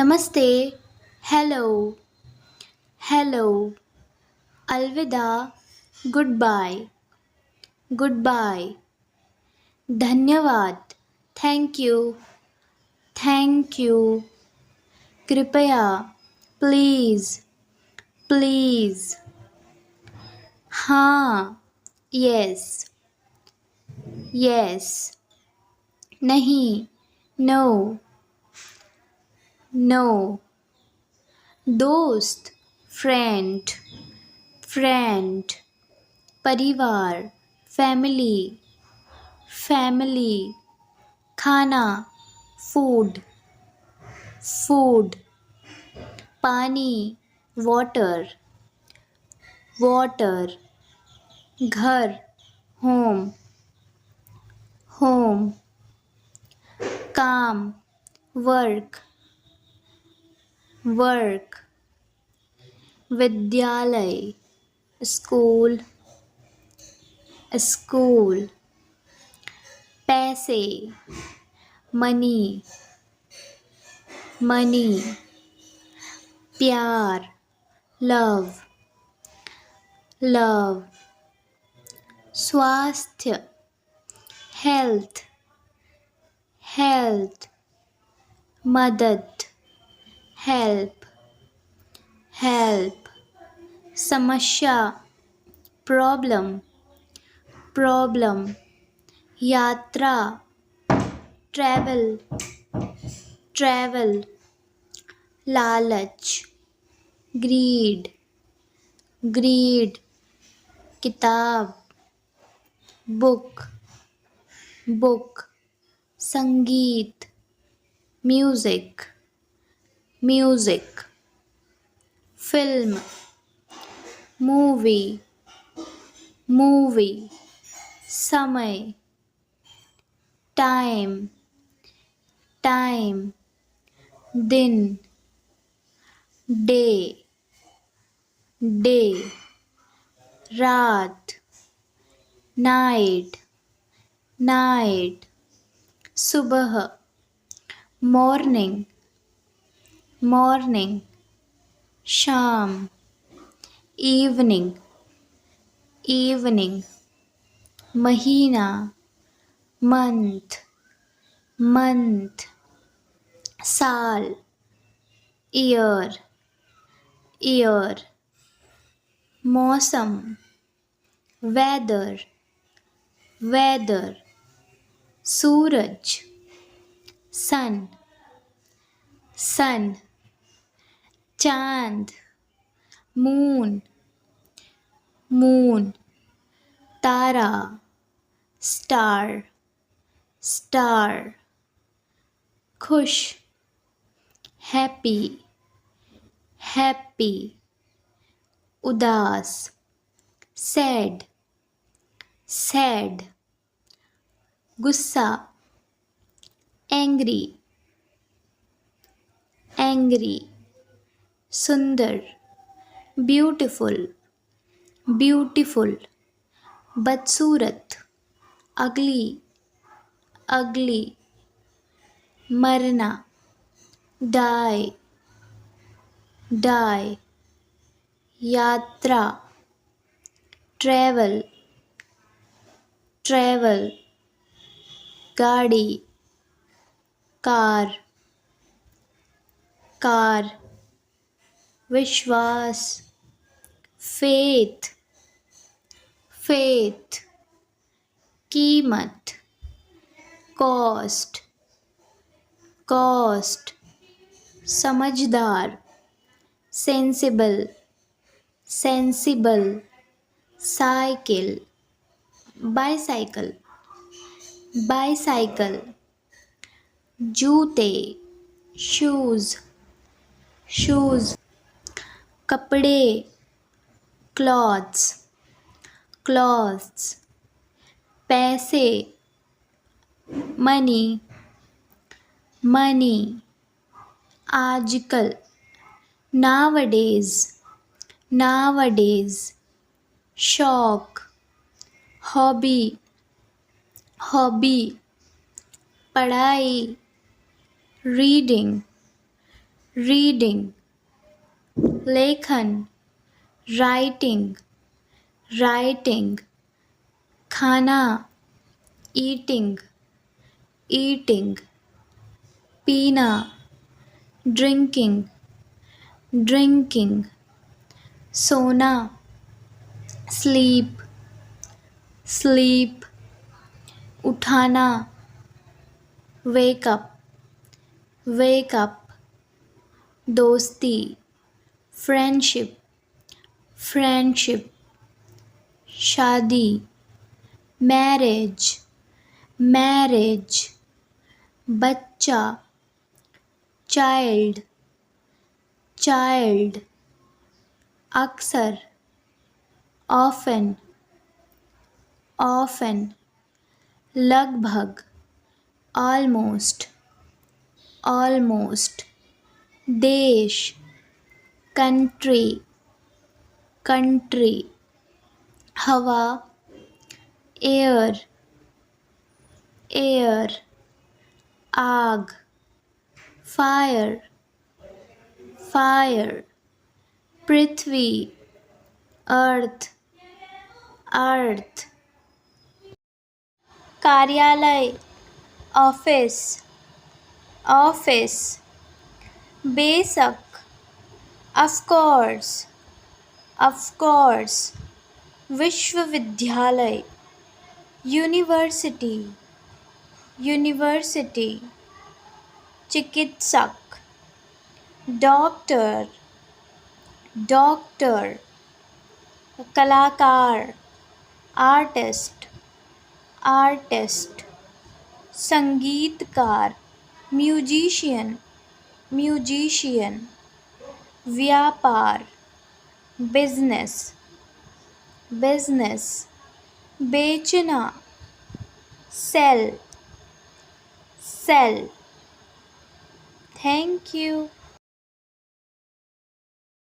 नमस्ते, hello, hello, अलविदा, good bye, good bye, धन्यवाद, थैंक यू, कृपया, प्लीज़, प्लीज़, हाँ, यस, यस, नहीं, नो, नो, दोस्त, फ्रेंड, फ्रेंड, परिवार, फैमिली, फैमिली, खाना, फूड, फूड, पानी, वाटर, वाटर, घर, होम, होम, काम, वर्क, वर्क, विद्यालय, स्कूल, स्कूल, पैसे, मनी, मनी, प्यार, लव, लव, स्वास्थ्य, हेल्थ, हेल्थ, मदद, हेल्प, हेल्प, समस्या, प्रॉब्लम, प्रॉब्लम, यात्रा, ट्रैवल, ट्रैवल, लालच, ग्रीड, ग्रीड, किताब, बुक, बुक, संगीत, music, music, film, movie, movie, समय, टाइम, टाइम, दिन, डे, डे, रात, नाइट, नाइट, सुबह, मॉर्निंग, मॉर्निंग, शाम, इवनिंग, इवनिंग, महीना, मंथ, मंथ, साल, ईयर, ईयर, मौसम, वेदर, वेदर, सूरज, सन, सन, चांद, मून, मून, तारा, स्टार, स्टार, खुश, हैप्पी, हैप्पी, उदास, सैड, सैड, गुस्सा, एंग्री, एंग्री, सुंदर, ब्यूटीफुल, ब्यूटीफुल, बदसूरत, अगली, अगली, मरना, डाई, डाई, यात्रा, ट्रैवल, ट्रैवल, गाड़ी, कार, कार, विश्वास, फेथ, फेथ, कीमत, कॉस्ट, कॉस्ट, समझदार, sensible, sensible, cycle, bicycle, bicycle, जूते, शूज़, शूज़, कपड़े, क्लॉथ्स, क्लॉथ्स, पैसे, मनी, मनी, आजकल, नावडेज, नावडेज, शौक, हॉबी, हॉबी, पढ़ाई, रीडिंग, reading, लेखन, writing, writing, खाना, eating, eating, पीना, drinking, drinking, सोना, sleep, sleep, उठाना, wake up, wake up, दोस्ती, friendship, friendship, शादी, marriage, marriage, बच्चा, child, child, अक्सर, often, often, लगभग, almost, almost, देश, country, country, हवा, air, air, आग, fire, fire, पृथ्वी, earth, earth, कार्यालय, office, office, बेशक, of course, विश्वविद्यालय, university, university, चिकित्सक, doctor, doctor, कलाकार, artist, artist, संगीतकार, musician, musician, व्यापार, business, business, बेचना, sell, sell. Thank you.